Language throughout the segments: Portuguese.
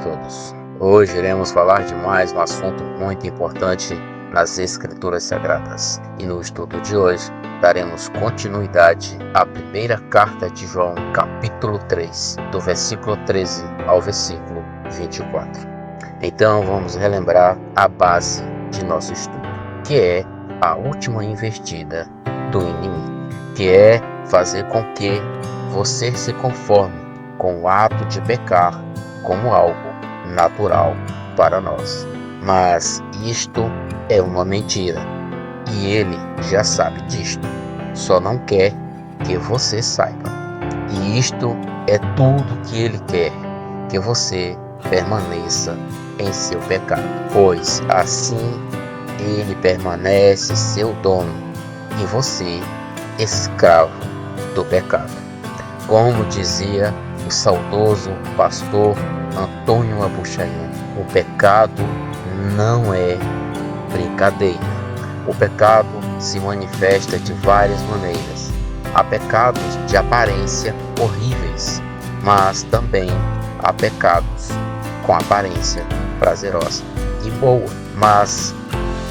todos. Hoje iremos falar de mais um assunto muito importante nas Escrituras Sagradas. E no estudo de hoje daremos continuidade à primeira carta de João, capítulo 3, do versículo 13 ao versículo 24. Então vamos relembrar a base de nosso estudo, que é a última investida do inimigo, que é fazer com que você se conforme com o ato de pecar como algo natural para nós. Mas isto é uma mentira e ele já sabe disto, só não quer que você saiba. E isto é tudo que ele quer, que você permaneça em seu pecado, pois assim ele permanece seu dono e você escravo do pecado. Como dizia o saudoso pastor Antônio Abuchain, o pecado não é brincadeira. O pecado se manifesta de várias maneiras. Há pecados de aparência horríveis, mas também há pecados com aparência prazerosa e boa. Mas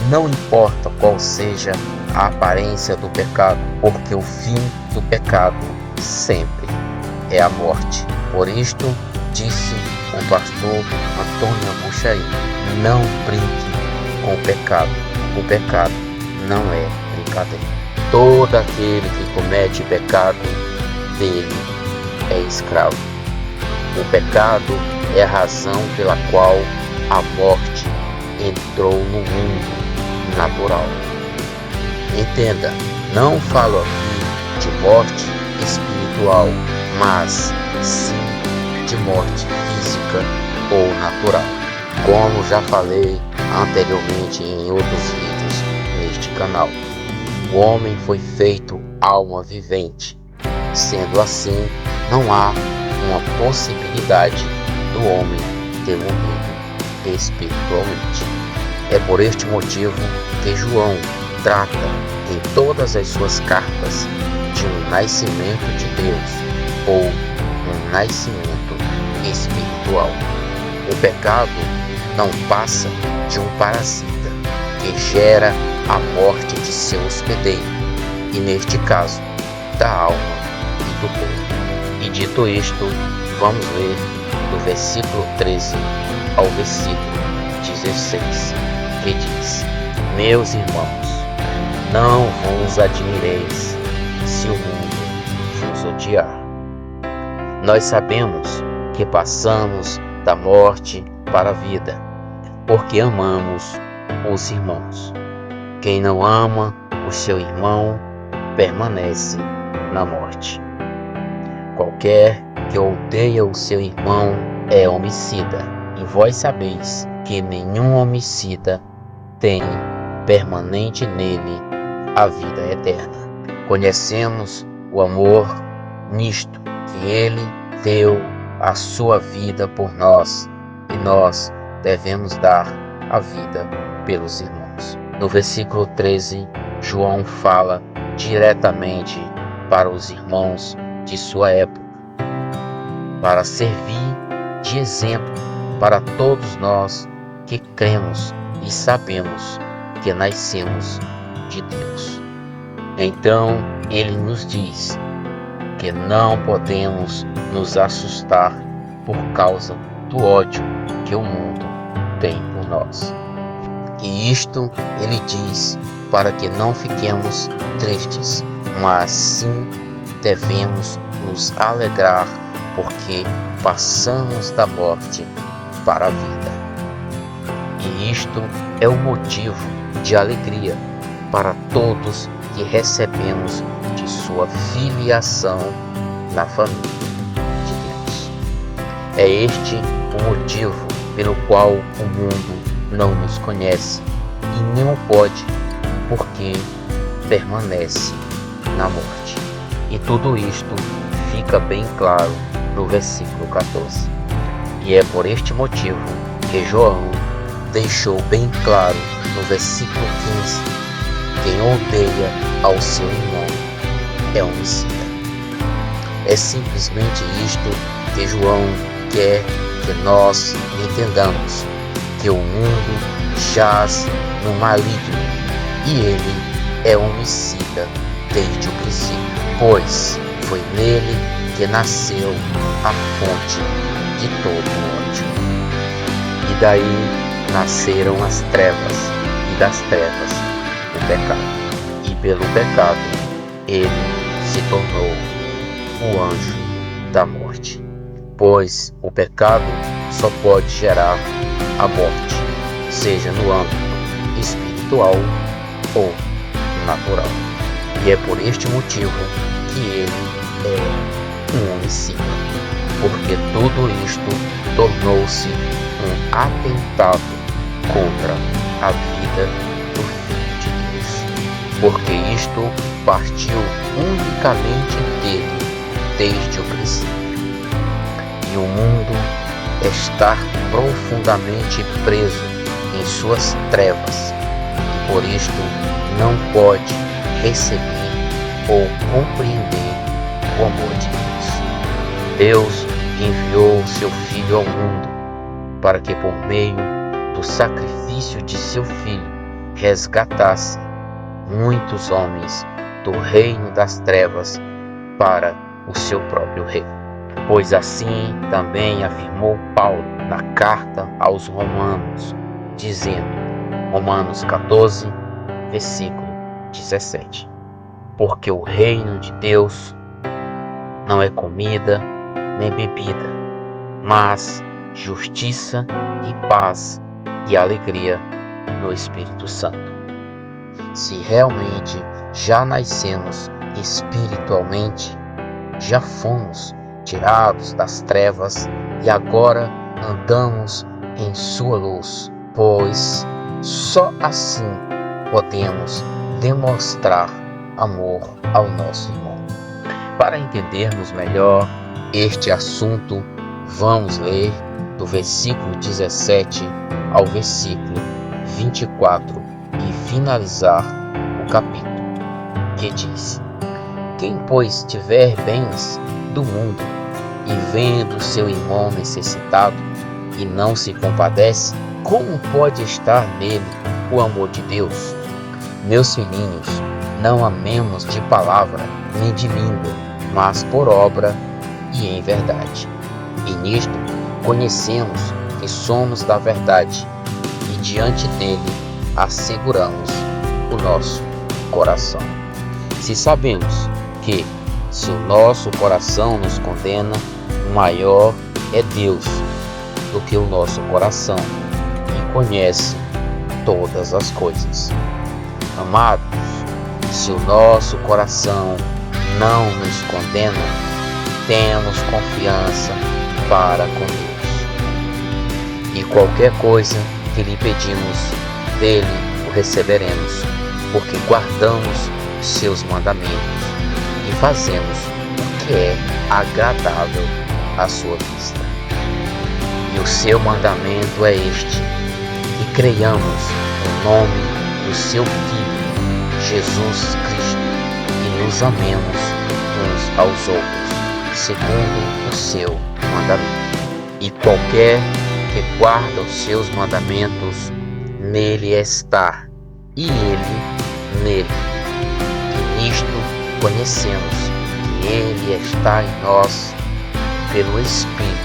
não importa qual seja a aparência do pecado, porque o fim do pecado sempre é a morte. Por isto, disse o pastor Antônio Abuchain, não brinque com o pecado não é brincadeira. Todo aquele que comete pecado, dele é escravo. O pecado é a razão pela qual a morte entrou no mundo natural. Entenda, não falo aqui de morte espiritual, mas sim de morte física ou natural, como já falei anteriormente em outros vídeos neste canal. O homem foi feito alma vivente, sendo assim, não há uma possibilidade do homem ter morrido espiritualmente. É por este motivo que João trata em todas as suas cartas de um nascimento de Deus ou um nascimento espiritual. O pecado não passa de um parasita que gera a morte de seu hospedeiro, e neste caso, da alma e do corpo. E dito isto, vamos ler do versículo 13 ao versículo 16, que diz: Meus irmãos, não vos admireis se o mundo vos odiar. Nós sabemos que passamos da morte para a vida, porque amamos os irmãos. Quem não ama o seu irmão permanece na morte. Qualquer que odeia o seu irmão é homicida, e vós sabeis que nenhum homicida tem permanente nele a vida eterna. Conhecemos o amor nisto, que ele deu a sua vida por nós, e nós devemos dar a vida pelos irmãos. No versículo 13, João fala diretamente para os irmãos de sua época, para servir de exemplo para todos nós que cremos e sabemos que nascemos de Deus. Então ele nos diz que não podemos nos assustar por causa do ódio que o mundo tem por nós. E isto ele diz para que não fiquemos tristes, mas sim devemos nos alegrar, porque passamos da morte para a vida. E isto é o motivo de alegria para todos que recebemos de sua filiação na família de Deus. É este o motivo pelo qual o mundo não nos conhece e nem o pode, porque permanece na morte. E tudo isto fica bem claro no versículo 14. E é por este motivo que João deixou bem claro no versículo 15: quem odeia ao seu irmão é homicida. É simplesmente isto que João quer que nós entendamos que o mundo jaz no maligno e ele é homicida desde o princípio, pois foi nele que nasceu a fonte de todo o ódio. E daí nasceram as trevas, e das trevas o pecado. E pelo pecado ele se tornou o anjo da morte, pois o pecado só pode gerar a morte, seja no âmbito espiritual ou natural. E é por este motivo que ele é um homicida, porque tudo isto tornou-se um atentado contra a vida do Filho de Deus, porque isto partiu unicamente dele desde o princípio. E o mundo está profundamente preso em suas trevas, e por isto não pode receber ou compreender o amor de Deus. Deus enviou seu Filho ao mundo para que por meio do sacrifício de seu Filho resgatasse muitos homens do reino das trevas para o seu próprio reino. Pois assim também afirmou Paulo na carta aos Romanos, dizendo, Romanos 14, versículo 17, porque o reino de Deus não é comida nem bebida, mas justiça e paz e alegria no Espírito Santo. Se realmente já nascemos espiritualmente, já fomos tirados das trevas e agora andamos em sua luz, pois só assim podemos demonstrar amor ao nosso irmão. Para entendermos melhor este assunto, vamos ler do versículo 17 ao versículo 24 e finalizar o capítulo, que diz: Quem, pois, tiver bens do mundo e vendo seu irmão necessitado e não se compadece, como pode estar nele o amor de Deus? Meus filhinhos, não amemos de palavra nem de língua, mas por obra e em verdade. E nisto conhecemos que somos da verdade, e diante dele asseguramos o nosso coração. Se sabemos que, se o nosso coração nos condena, maior é Deus do que o nosso coração, e conhece todas as coisas. Amados, se o nosso coração não nos condena, temos confiança para com Deus. E qualquer coisa que lhe pedimos, dele o receberemos, porque guardamos os seus mandamentos e fazemos o que é agradável à sua vista. E o seu mandamento é este: que creiamos no nome do seu Filho, Jesus Cristo, e nos amemos uns aos outros, segundo o seu mandamento. E qualquer que guarda os seus mandamentos, nele está, e ele nele. E nisto conhecemos que ele está em nós pelo Espírito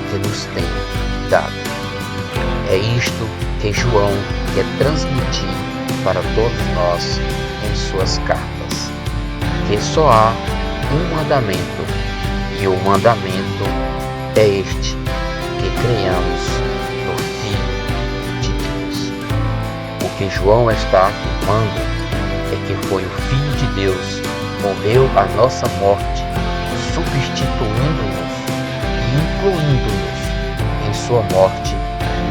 que nos tem dado. É isto que João quer transmitir para todos nós em suas cartas, que só há um mandamento, e o mandamento é este: que creiamos no Filho de Deus. O que João está afirmando é que foi o Filho de Deus morreu a nossa morte, substituindo-nos e incluindo-nos em sua morte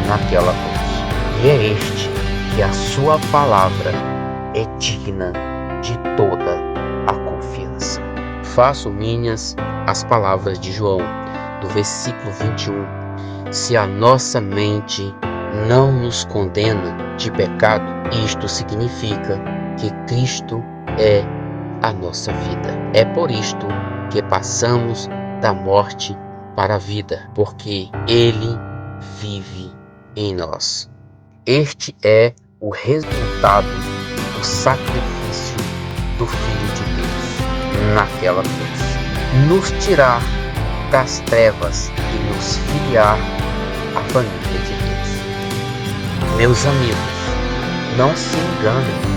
naquela cruz. E é este que a sua palavra é digna de toda a confiança. Faço minhas as palavras de João, do versículo 21. Se a nossa mente não nos condena de pecado, isto significa que Cristo é a nossa vida. É por isto que passamos da morte para a vida, porque Ele vive em nós. Este é o resultado do sacrifício do Filho de Deus naquela cruz. Nos tirar das trevas e nos filiar à família de Deus. Meus amigos, não se enganem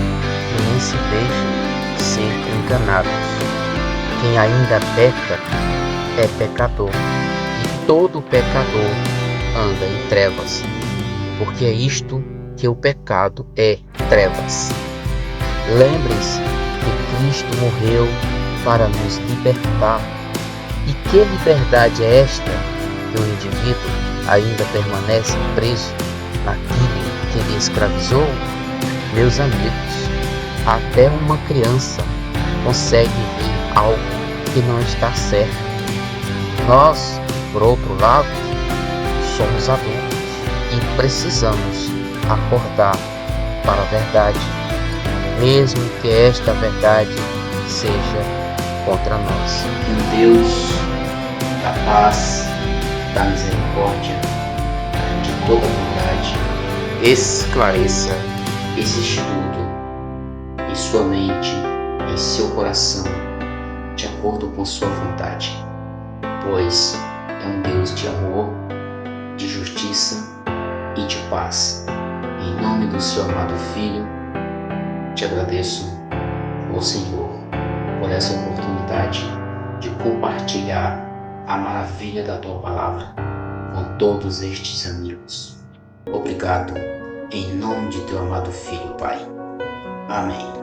e nem se deixem ser enganados. Quem ainda peca é pecador, e todo pecador anda em trevas, porque é isto que o pecado é, trevas. Lembrem-se que Cristo morreu para nos libertar. E que liberdade é esta que o indivíduo ainda permanece preso naquilo que ele escravizou? Meus amigos, até uma criança consegue ver algo que não está certo. Nós, por outro lado, somos adultos e precisamos acordar para a verdade, mesmo que esta verdade seja contra nós. Que o Deus da paz, da misericórdia, de toda bondade, Esclareça esse estudo em sua mente, em seu coração, de acordo com sua vontade, pois é um Deus de amor, de justiça e de paz. Em nome do seu amado Filho, te agradeço, ó Senhor, por essa oportunidade de compartilhar a maravilha da tua palavra com todos estes amigos. Obrigado, em nome de teu amado Filho, Pai. Amém.